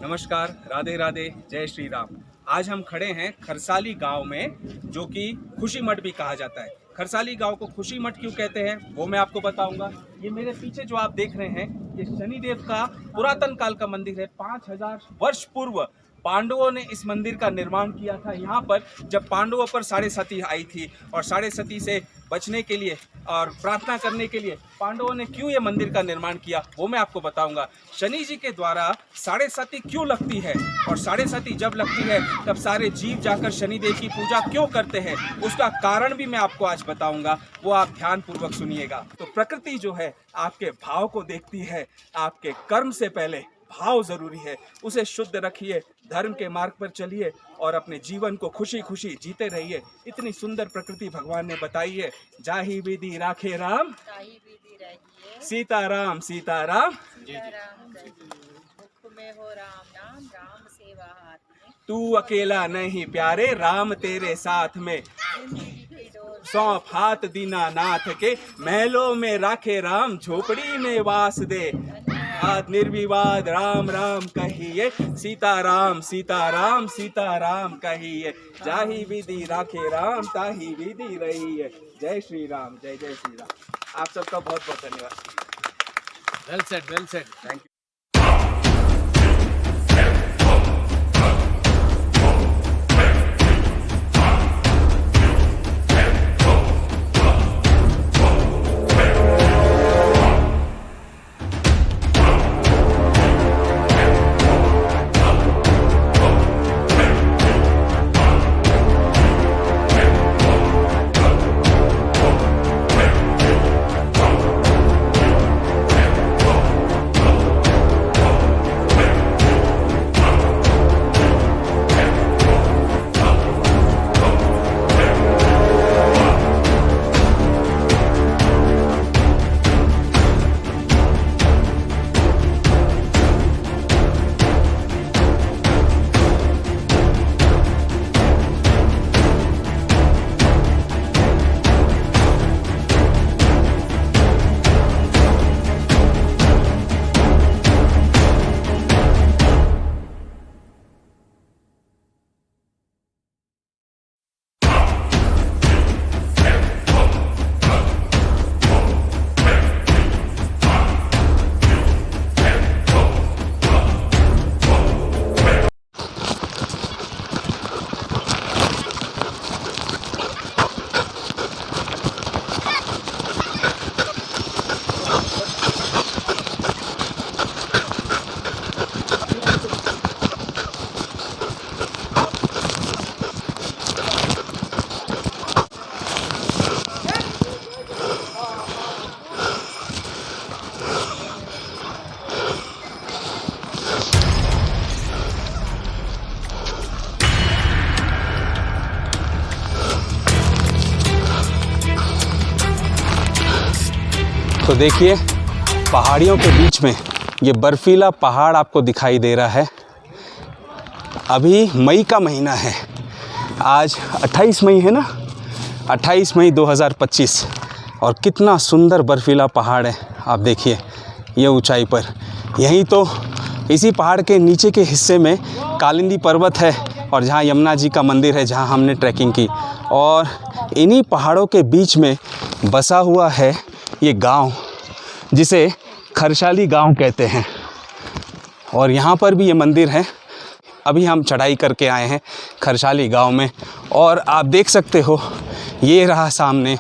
नमस्कार, राधे राधे, जय श्री राम। आज हम खड़े हैं खरसाली गांव में, जो कि खुशी मठ भी कहा जाता है। खरसाली गांव को खुशी मठ क्यों कहते हैं वो मैं आपको बताऊंगा। ये मेरे पीछे जो आप देख रहे हैं, ये शनिदेव का पुरातन काल का मंदिर है। 5000 वर्ष पूर्व पांडवों ने इस मंदिर का निर्माण किया था। यहाँ पर जब पांडवों पर साढ़े सती आई थी और साढ़े सती से बचने के लिए और प्रार्थना करने के लिए पांडवों ने क्यों ये मंदिर का निर्माण किया वो मैं आपको बताऊंगा। शनि जी के द्वारा साढ़े सती क्यों लगती है और साढ़े सती जब लगती है तब सारे जीव जाकर शनिदेव की पूजा क्यों करते हैं, उसका कारण भी मैं आपको आज बताऊंगा। वो आप ध्यान पूर्वक सुनिएगा। तो प्रकृति जो है आपके भाव को देखती है। आपके कर्म से पहले भाव जरूरी है, उसे शुद्ध रखिए, धर्म के मार्ग पर चलिए और अपने जीवन को खुशी खुशी जीते रहिए। इतनी सुंदर प्रकृति भगवान ने बताई है। जाहि विधि राखे राम, सीताराम सीताराम, मुख में हो राम नाम, राम सेवा हाथ में। तू अकेला नहीं प्यारे, राम तेरे साथ में। सौंप हाथ दीनानाथ के, महलों में राखे राम, झोपड़ी में वास दे। हाथ निर्विवाद राम राम कहिए, सीताराम सीताराम सीताराम कहिए। जाहि विधि राखे राम, ताहि विधि रहिए। जय श्री राम, जय जय श्री राम। आप सबका बहुत बहुत धन्यवाद। Well said, well said. Thank you. तो देखिए, पहाड़ियों के बीच में ये बर्फीला पहाड़ आपको दिखाई दे रहा है। अभी मई का महीना है, आज 28 मई है ना, 28 मई 2025। और कितना सुंदर बर्फीला पहाड़ है। आप देखिए ये ऊंचाई पर, यहीं तो इसी पहाड़ के नीचे के हिस्से में कालिंदी पर्वत है और जहाँ यमुना जी का मंदिर है, जहाँ हमने ट्रैकिंग की। और इन्हीं पहाड़ों के बीच में बसा हुआ है ये गांव, जिसे खरसाली गांव कहते हैं। और यहाँ पर भी ये मंदिर है। अभी हम चढ़ाई करके आए हैं खरसाली गांव में और आप देख सकते हो ये रहा सामने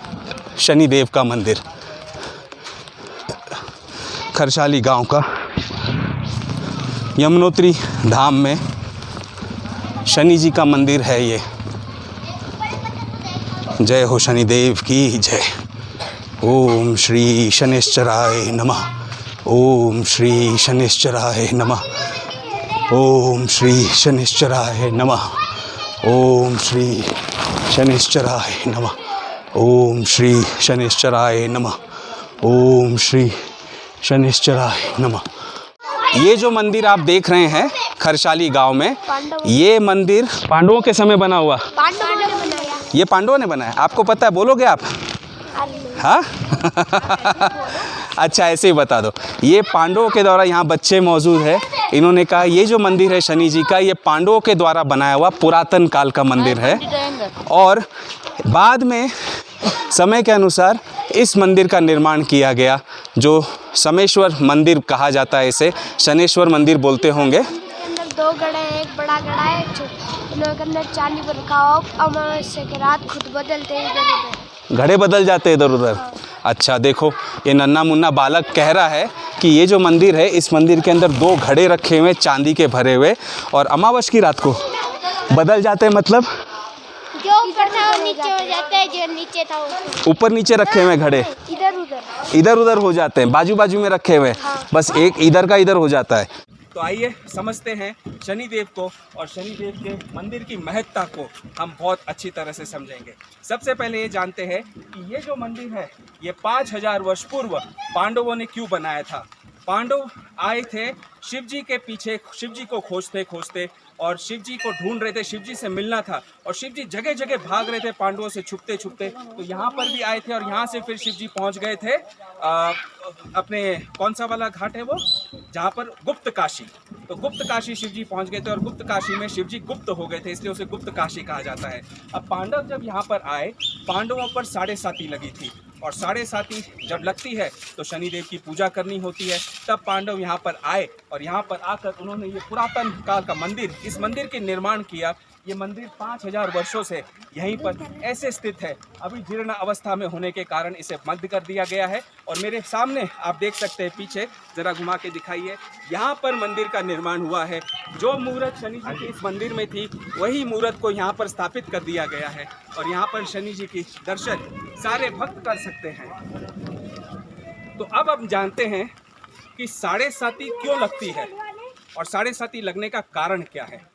शनिदेव का मंदिर। खरसाली गांव का यमुनोत्री धाम में शनि जी का मंदिर है ये। जय हो शनिदेव की जय। ओम श्री शनिश्चराय नमः। ओम श्री शनिश्चराय नमः। ओम श्री शनिश्चराय नमः। ओम श्री शनिश्चराय नमः। ओम श्री शनिश्चराय नमः। ओम श्री शनिश्चराय नमः। ये जो मंदिर आप देख रहे हैं खरसाली गांव में, ये मंदिर पांडवों के समय बना हुआ। ये पांडवों ने बनाया, आपको पता है? बोलोगे आप? हाँ अच्छा ऐसे ही बता दो। ये पांडवों के द्वारा यहाँ बच्चे मौजूद है इन्होंने कहा ये जो मंदिर है शनि जी का, ये पांडवों के द्वारा बनाया हुआ पुरातन काल का मंदिर है और बाद में समय के अनुसार इस मंदिर का निर्माण किया गया, जो समेश्वर मंदिर कहा जाता है, इसे शनेश्वर मंदिर बोलते होंगे। अंदर 2 घड़े हैं, एक बड़ा घड़ा है, के अंदर चांदी पर रखा हो, अमावस्या के रात खुद बदलते हैं इधर उधर, घड़े बदल जाते हैं इधर उधर। अच्छा देखो, ये नन्ना मुन्ना बालक कह रहा है कि ये जो मंदिर है, इस मंदिर के अंदर 2 घड़े रखे हुए चांदी के भरे हुए और अमावस्या की रात को बदल जाते हैं। मतलब जो ऊपर था वो नीचे हो जाता है, जो नीचे था वो ऊपर नीचे रखे हुए घड़े इधर उधर हो जाते हैं, बाजू बाजू में रखे हुए, बस एक इधर का इधर हो जाता है। तो आइए समझते हैं शनिदेव को और शनिदेव के मंदिर की महत्ता को हम बहुत अच्छी तरह से समझेंगे। सबसे पहले ये जानते हैं कि ये जो मंदिर है ये 5000 वर्ष पूर्व पांडवों ने क्यों बनाया था। पांडव आए थे शिव जी के पीछे, शिव जी को खोजते खोजते और शिव जी को ढूंढ रहे थे, शिव जी से मिलना था और शिव जी जगह जगह भाग रहे थे पांडवों से छुपते छुपते। तो यहाँ पर भी आए थे और यहाँ से फिर शिव जी पहुँच गए थे अपने कौन सा वाला घाट है वो, जहाँ पर गुप्त काशी। तो गुप्त काशी शिव जी पहुँच गए थे और गुप्त काशी में शिव जी गुप्त हो गए थे, इसलिए उसे गुप्त काशी कहा जाता है। अब पांडव जब यहाँ पर आए, पांडवों पर 7.5 लगी थी और 7.5 जब लगती है तो शनिदेव की पूजा करनी होती है। तब पांडव यहाँ पर आए और यहाँ पर आकर उन्होंने ये पुरातन काल का मंदिर, इस मंदिर के निर्माण किया। ये मंदिर 5000 वर्षों से यहीं पर ऐसे स्थित है। अभी जीर्ण अवस्था में होने के कारण इसे बंद कर दिया गया है और मेरे सामने आप देख सकते हैं, पीछे ज़रा घुमा के दिखाइए, यहाँ पर मंदिर का निर्माण हुआ है। जो मूर्त शनि जी की इस मंदिर में थी वही मूर्त को यहाँ पर स्थापित कर दिया गया है और यहाँ पर शनि जी की दर्शन सारे भक्त कर सकते हैं। तो अब हम जानते हैं कि 7.5 क्यों लगती है और 7.5 लगने का कारण क्या है।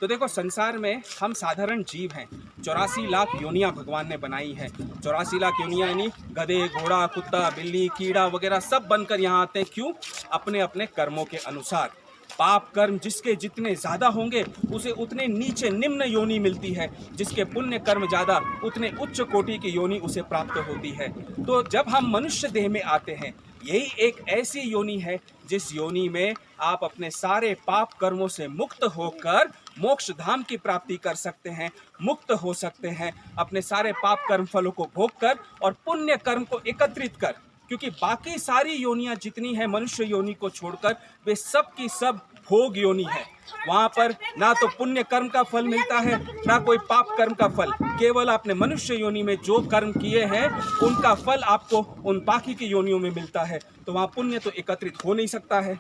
तो देखो, संसार में हम साधारण जीव हैं। 84 लाख योनियाँ भगवान ने बनाई हैं। 84 लाख योनियाँ यानी गधे, घोड़ा, कुत्ता, बिल्ली, कीड़ा वगैरह सब बनकर यहाँ आते हैं। क्यों? अपने अपने कर्मों के अनुसार। पाप कर्म जिसके जितने ज़्यादा होंगे उसे उतने नीचे निम्न योनि मिलती है, जिसके पुण्य कर्म ज़्यादा उतने उच्च कोटि की योनि उसे प्राप्त होती है। तो जब हम मनुष्य देह में आते हैं, यही एक ऐसी योनि है जिस योनि में आप अपने सारे पाप कर्मों से मुक्त होकर मोक्ष धाम की प्राप्ति कर सकते हैं, मुक्त हो सकते हैं, अपने सारे पाप कर्म फलों को भोग कर और पुण्य कर्म को एकत्रित कर। क्योंकि बाकी सारी योनियां जितनी हैं मनुष्य योनि को छोड़कर, वे सब की सब भोग योनि है। वहाँ पर ना तो पुण्य कर्म का फल मिलता है, ना कोई पाप कर्म का फल। केवल आपने मनुष्य योनि में जो कर्म किए हैं उनका फल आपको उन बाकी की योनियों में मिलता है। तो वहाँ पुण्य तो एकत्रित हो नहीं सकता है।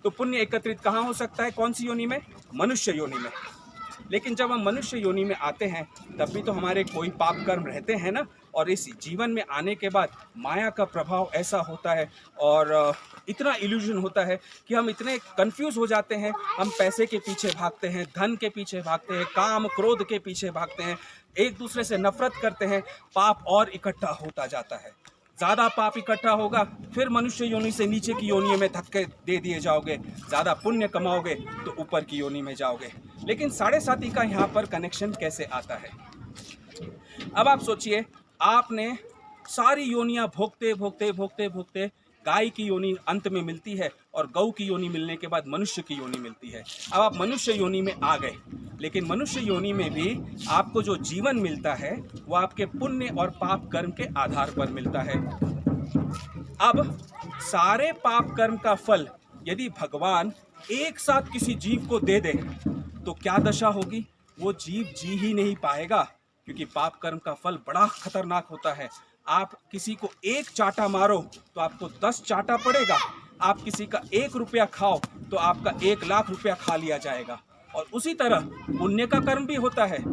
तो पुण्य एकत्रित कहाँ हो सकता है? कौन सी योनि में? मनुष्य योनि में। लेकिन जब हम मनुष्य योनि में आते हैं तब भी तो हमारे कोई पाप कर्म रहते हैं ना। और इस जीवन में आने के बाद माया का प्रभाव ऐसा होता है और इतना इल्यूजन होता है कि हम इतने कंफ्यूज हो जाते हैं। हम पैसे के पीछे भागते हैं, धन के पीछे भागते हैं, काम क्रोध के पीछे भागते हैं, एक दूसरे से नफरत करते हैं। पाप और इकट्ठा होता जाता है। ज़्यादा पाप इकट्ठा होगा, फिर मनुष्य योनि से नीचे की योनि में धक्के दे दिए जाओगे। ज़्यादा पुण्य कमाओगे तो ऊपर की योनि में जाओगे। लेकिन 7.5 का यहाँ पर कनेक्शन कैसे आता है? अब आप सोचिए, आपने सारी योनियाँ भोगते भोगते भोगते भोगते गाय की योनि अंत में मिलती है और गौ की योनि मिलने के बाद मनुष्य की योनि मिलती है। अब आप मनुष्य योनि में आ गए, लेकिन मनुष्य योनि में भी आपको जो जीवन मिलता है वो आपके पुण्य और पाप कर्म के आधार पर मिलता है। अब सारे पाप कर्म का फल यदि भगवान एक साथ किसी जीव को दे दे तो क्या दशा होगी? वो जीव जी ही नहीं पाएगा, क्योंकि पाप कर्म का फल बड़ा खतरनाक होता है। आप किसी को एक चाटा मारो तो आपको 10 चाटा पड़ेगा। आप किसी का 1 रुपया खाओ तो आपका 1 लाख रुपया खा लिया जाएगा। और उसी तरह पुण्य का कर्म भी होता है।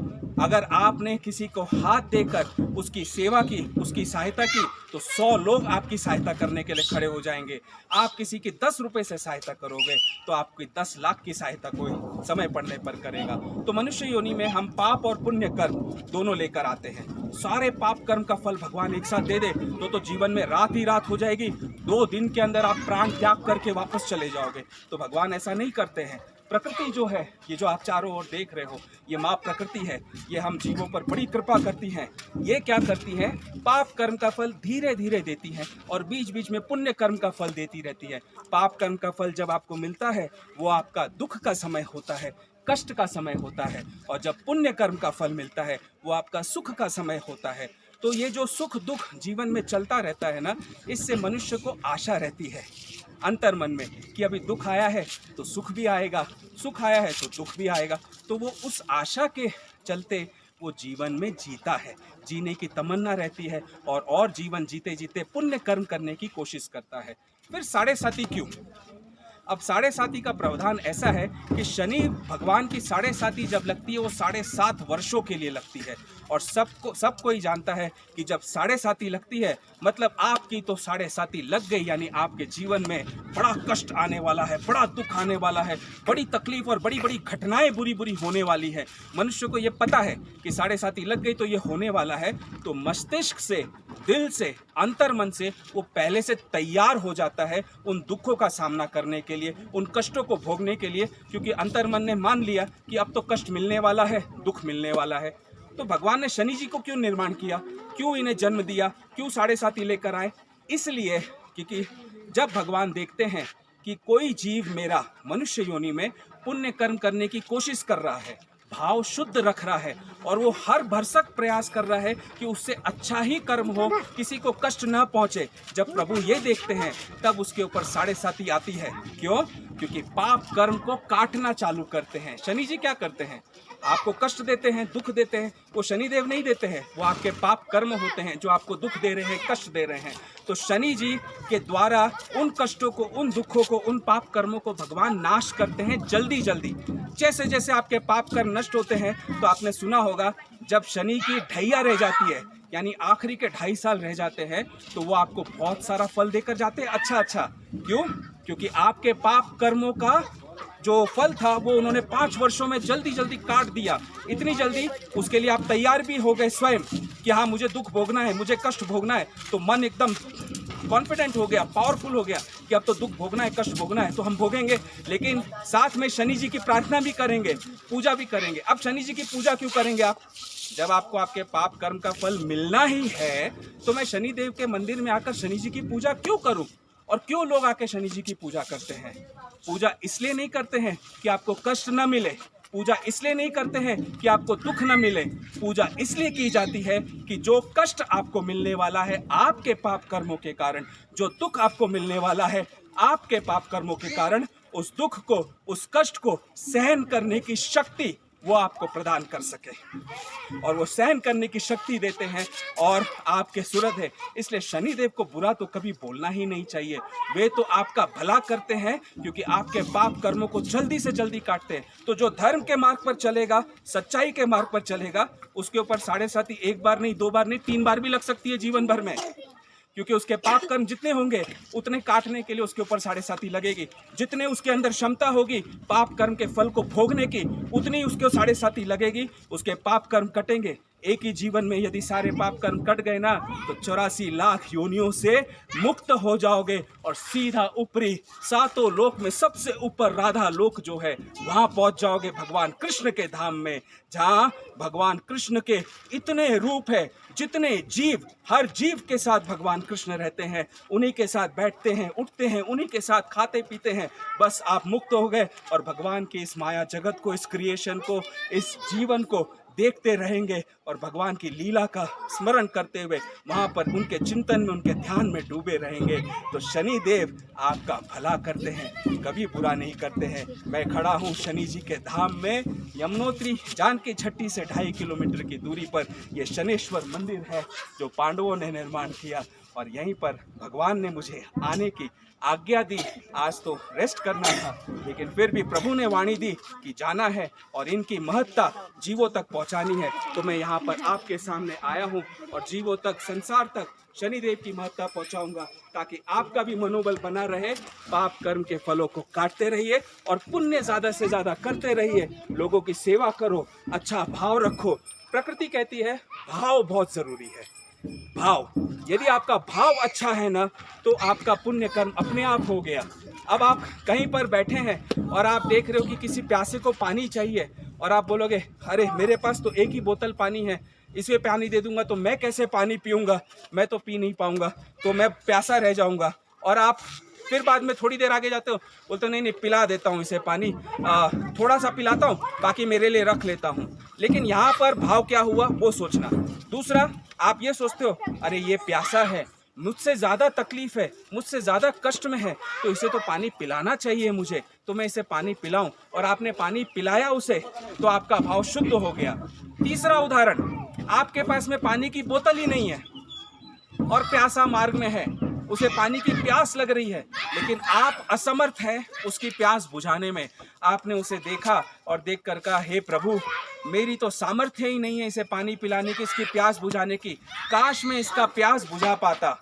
अगर आपने किसी को हाथ देकर उसकी सेवा की, उसकी सहायता की, तो 100 लोग आपकी सहायता करने के लिए खड़े हो जाएंगे। आप किसी की 10 रुपये से सहायता करोगे तो आपकी 10 लाख की सहायता कोई समय पड़ने पर करेगा। तो मनुष्य योनि में हम पाप और पुण्य कर्म दोनों लेकर आते हैं। सारे पाप कर्म का फल भगवान एक साथ दे दे तो जीवन में रात ही रात हो जाएगी। 2 दिन के अंदर आप प्राण त्याग करके वापस चले जाओगे। तो भगवान ऐसा नहीं करते हैं। प्रकृति जो है, ये जो आप चारों ओर देख रहे हो, ये माँ प्रकृति है, ये हम जीवों पर बड़ी कृपा करती हैं। ये क्या करती हैं, पाप कर्म का फल धीरे धीरे देती हैं और बीच बीच में पुण्य कर्म का फल देती रहती है। पाप कर्म का फल जब आपको मिलता है वो आपका दुख का समय होता है, कष्ट का समय होता है, और जब पुण्य कर्म का फल मिलता है वो आपका सुख का समय होता है। तो ये जो सुख दुख जीवन में चलता रहता है ना, इससे मनुष्य को आशा रहती है अंतर मन में कि अभी दुख आया है तो सुख भी आएगा, सुख आया है तो दुख भी आएगा। तो वो उस आशा के चलते वो जीवन में जीता है, जीने की तमन्ना रहती है और जीवन जीते जीते पुण्य कर्म करने की कोशिश करता है। फिर 7.5 क्यों? अब 7.5 का प्रावधान ऐसा है कि शनि भगवान की 7.5 जब लगती है वो 7.5 वर्षों के लिए लगती है, और सब कोई जानता है कि जब 7.5 लगती है मतलब आपकी तो 7.5 लग गई, यानी आपके जीवन में बड़ा कष्ट आने वाला है, बड़ा दुख आने वाला है, बड़ी तकलीफ और बड़ी बड़ी घटनाएं बुरी बुरी होने वाली है। मनुष्य को ये पता है कि 7.5 लग गई तो ये होने वाला है, तो मस्तिष्क से, दिल से, अंतर मन से वो पहले से तैयार हो जाता है उन दुखों का सामना करने के लिए, उन कष्टों को भोगने के लिए, क्योंकि अंतर मन ने मान लिया कि अब तो कष्ट मिलने वाला है, दुख मिलने वाला है। तो भगवान ने शनि जी को क्यों निर्माण किया, क्यों इन्हें जन्म दिया, क्यों 7.5 लेकर आए? इसलिए क्योंकि जब भगवान देखते हैं कि कोई जीव मेरा मनुष्य योनि में पुण्य कर्म करने की कोशिश कर रहा है, भाव शुद्ध रख रहा है और वो हर भरसक प्रयास कर रहा है कि उससे अच्छा ही कर्म हो, किसी को कष्ट न पहुंचे, जब प्रभु ये देखते हैं तब उसके ऊपर 7.5 आती है। क्यों? क्योंकि पाप कर्म को काटना चालू करते हैं। शनि जी क्या करते हैं? आपको कष्ट देते हैं, दुख देते हैं, वो शनिदेव नहीं देते हैं, वो आपके पाप कर्म होते हैं जो आपको दुख दे रहे हैं, कष्ट दे रहे हैं। तो शनि जी के द्वारा उन कष्टों को, उन दुखों को, उन पाप कर्मों को भगवान नाश करते हैं जल्दी जल्दी। जैसे जैसे आपके पाप कर्म नष्ट होते हैं, तो आपने सुना होगा जब शनि की ढैया रह जाती है, यानी आखिरी के 2.5 साल रह जाते हैं, तो वो आपको बहुत सारा फल देकर जाते हैं। अच्छा। क्यों? क्योंकि आपके पाप कर्मों का जो फल था वो उन्होंने 5 वर्षों में जल्दी जल्दी काट दिया। इतनी जल्दी उसके लिए आप तैयार भी हो गए स्वयं कि हाँ मुझे दुख भोगना है, मुझे कष्ट भोगना है। तो मन एकदम कॉन्फिडेंट हो गया, पावरफुल हो गया कि अब तो दुख भोगना है, कष्ट भोगना है, तो हम भोगेंगे। लेकिन साथ में शनि जी की प्रार्थना भी करेंगे, पूजा भी करेंगे। अब शनि जी की पूजा क्यों करेंगे आप? जब आपको आपके पाप कर्म का फल मिलना ही है तो मैं शनि देव के मंदिर में आकर शनि जी की पूजा क्यों करूं? और क्यों लोग आके शनि जी की पूजा करते हैं? पूजा इसलिए नहीं करते हैं कि आपको कष्ट न मिले, पूजा इसलिए नहीं करते हैं कि आपको दुख न मिले। पूजा इसलिए की जाती है कि जो कष्ट आपको मिलने वाला है आपके पाप कर्मों के कारण, जो दुख आपको मिलने वाला है आपके पाप कर्मों के कारण, उस दुख को, उस कष्ट को सहन करने की शक्ति वो आपको प्रदान कर सके। और वो सहन करने की शक्ति देते हैं और आपके सूरत है। इसलिए शनिदेव को बुरा तो कभी बोलना ही नहीं चाहिए। वे तो आपका भला करते हैं क्योंकि आपके पाप कर्मों को जल्दी से जल्दी काटते हैं। तो जो धर्म के मार्ग पर चलेगा, सच्चाई के मार्ग पर चलेगा, उसके ऊपर 7.5 एक बार नहीं, 2 बार नहीं, 3 बार भी लग सकती है जीवन भर में, क्योंकि उसके पाप कर्म जितने होंगे उतने काटने के लिए उसके ऊपर 7.5 लगेगी। जितने उसके अंदर क्षमता होगी पाप कर्म के फल को भोगने की, उतनी उसको 7.5 लगेगी, उसके पाप कर्म कटेंगे। एक ही जीवन में यदि सारे पाप कर्म कट गए ना, तो 84 लाख योनियों से मुक्त हो जाओगे और सीधा ऊपरी 7 लोक में सबसे ऊपर राधा लोक जो है वहाँ पहुँच जाओगे, भगवान कृष्ण के धाम में, जहाँ भगवान कृष्ण के इतने रूप है, जितने जीव, हर जीव के साथ भगवान कृष्ण रहते हैं, उन्हीं के साथ बैठते हैं, उठते हैं, उन्हीं के साथ खाते पीते हैं। बस आप मुक्त हो गए और भगवान के इस माया जगत को, इस क्रिएशन को, इस जीवन को देखते रहेंगे और भगवान की लीला का स्मरण करते हुए वहाँ पर उनके चिंतन में, उनके ध्यान में डूबे रहेंगे। तो शनि देव आपका भला करते हैं, कभी बुरा नहीं करते हैं। मैं खड़ा हूँ शनि जी के धाम में, यमुनोत्री जानकी छट्टी से 2.5 किलोमीटर की दूरी पर ये शनेश्वर मंदिर है जो पांडवों ने निर्माण किया, और यहीं पर भगवान ने मुझे आने की आज्ञा दी। आज तो रेस्ट करना था, लेकिन फिर भी प्रभु ने वाणी दी कि जाना है और इनकी महत्ता जीवों तक पहुंचानी है। तो मैं यहाँ पर आपके सामने आया हूँ और जीवों तक, संसार तक शनिदेव की महत्ता पहुंचाऊंगा, ताकि आपका भी मनोबल बना रहे। पाप कर्म के फलों को काटते रहिए और पुण्य ज़्यादा से ज़्यादा करते रहिए। लोगों की सेवा करो, अच्छा भाव रखो। प्रकृति कहती है भाव बहुत ज़रूरी है। भाव, यदि आपका भाव अच्छा है ना, तो आपका पुण्य कर्म अपने आप हो गया। अब आप कहीं पर बैठे हैं और आप देख रहे हो कि किसी प्यासे को पानी चाहिए और आप बोलोगे अरे मेरे पास तो एक ही बोतल पानी है, इसे पानी दे दूंगा तो मैं कैसे पानी पीऊँगा, मैं तो पी नहीं पाऊँगा, तो मैं प्यासा रह जाऊँगा। और आप फिर बाद में थोड़ी देर आगे जाते हो, बोलते हो नहीं नहीं पिला देता हूँ इसे पानी, थोड़ा सा पिलाता हूँ बाकी मेरे लिए रख लेता हूँ। लेकिन यहाँ पर भाव क्या हुआ वो सोचना। दूसरा, आप ये सोचते हो अरे ये प्यासा है, मुझसे ज़्यादा तकलीफ़ है, मुझसे ज़्यादा कष्ट में है, तो इसे तो पानी पिलाना चाहिए मुझे, तो मैं इसे पानी पिलाऊं, और आपने पानी पिलाया उसे तो आपका भाव शुद्ध हो गया। तीसरा उदाहरण, आपके पास में पानी की बोतल ही नहीं है और प्यासा मार्ग में है, उसे पानी की प्यास लग रही है, लेकिन आप असमर्थ हैं उसकी प्यास बुझाने में। आपने उसे देखा और देख कर कहा हे प्रभु, मेरी तो सामर्थ्य ही नहीं है इसे पानी पिलाने की, इसकी प्यास बुझाने की, काश मैं इसका प्यास बुझा पाता।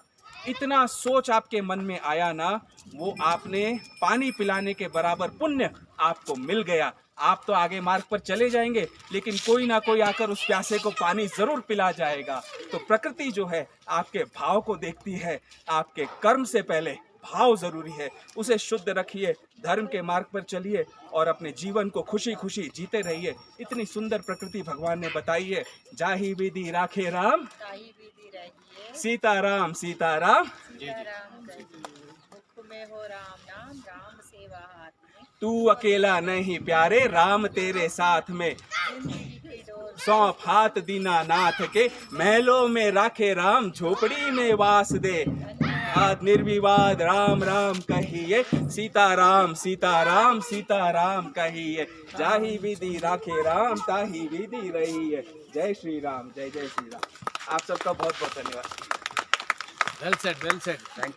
इतना सोच आपके मन में आया ना, वो आपने पानी पिलाने के बराबर पुण्य आपको मिल गया। आप तो आगे मार्ग पर चले जाएंगे, लेकिन कोई ना कोई आकर उस प्यासे को पानी जरूर पिला जाएगा। तो प्रकृति जो है आपके भाव को देखती है, आपके कर्म से पहले भाव जरूरी है, उसे शुद्ध रखिए, धर्म के मार्ग पर चलिए और अपने जीवन को खुशी खुशी जीते रहिए। इतनी सुंदर प्रकृति भगवान ने बताई है। जाहि विधि राखे राम, ताही विधि रहिए, सीताराम सीताराम, सीताराम कहिए। मुख में हो राम नाम, राम सेवा हाथ में, तू अकेला नहीं प्यारे, राम तेरे साथ में, जिंदगी की डोर सौंप हाथ दीनानाथ के, महलों में राखे राम, झोपड़ी में वास दे, हाथ निर्विवाद राम राम कहिए, सीताराम सीताराम सीताराम कहिए। जाहि विधि राखे राम, ताहि विधि रहिए। जय श्री राम, जय जय श्री राम। आप सबका बहुत बहुत धन्यवाद। Well said, well said. Thank you.